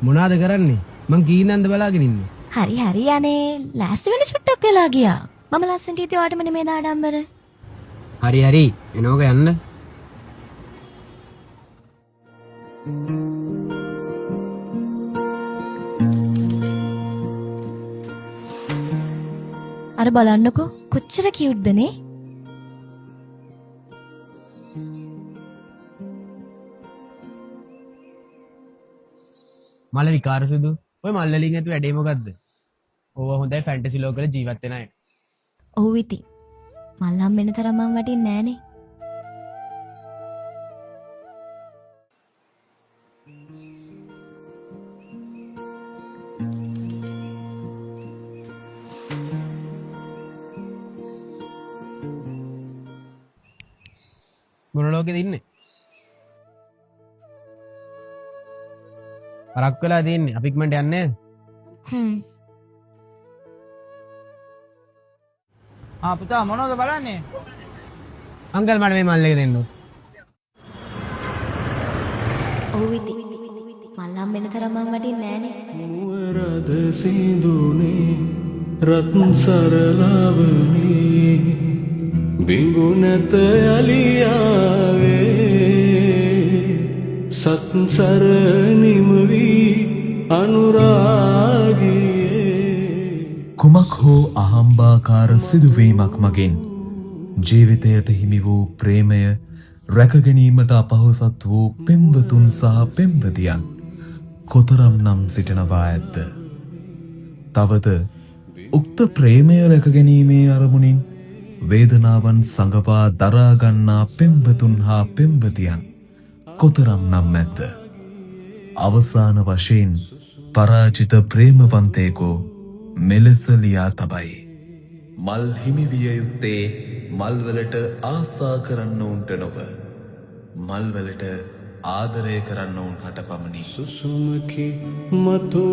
මොනාද කරන්නේ? මං කීනන්ද බලාගෙන ඉන්නේ. හරි හරි අනේ ලෑස්ති වෙන චුට්ටක් වෙලා ගියා. මම ලස්සනට හිටිය ඔයාටම නෙමෙයි දාඩම්බර. හරි හරි එනෝක යන්න. අර බලන්නකෝ කොච්චර කියුට්ද නේ? මල විකාර සුදු. ඔය මල්වලින් ඇතු වැඩේ මොකද්ද? ඕවා හොඳයි ෆැන්ටසි ලෝකවල ජීවත් වෙන අය. ඔව් ඉතින්. මල් හම්බෙන්න තරම් මම වටින්නේ නෑනේ. මොන ලෝකෙද ඉන්නේ? පරක් වෙලා තියෙන්නේ. අපි ඉක්මනට යන්නේ. පුතා මොනවද බලන්නේ? අංකල් මට මේ මල් එක දෙන්න. ඔව් ඉතින්. මල් හම්බෙන්න තරම් මම වටින්නේ නෑනේ. මුවරද සිඳුනේ රත්න සරලවනේ බිඟු නැත යලියාවේ සත්සර නිමවි අනුරාගියේ කුමක් හෝ අහම්බාකාර සිදුවීමක් මගින් ජීවිතයට හිමි වූ ප්‍රේමය රැකගැනීමට අපහසුත් වූ පෙම්වතුන් සහ පෙම්වතියන් කොතරම් නම් සිටිනවා ඇද්ද? තවද උක්ත ප්‍රේමය රැකගැනීමේ අරමුණින් වේදනාවන් සඟවා දරාගන්නා පෙම්වතුන් හා පෙම්වතියන් කොතරම් නම් ඇද්ද? අවසාන වශයෙන් පරාජිත ප්‍රේමවන්තයෙකු මෙලෙස ලියා තබයි. මල් හිමිවිය යුත්තේ මල්වලට ආසා කරන්නවුන්ට නොව මල්වලට ආදරය කරන්නවුන් හට පමණි. සුසුමකි මතු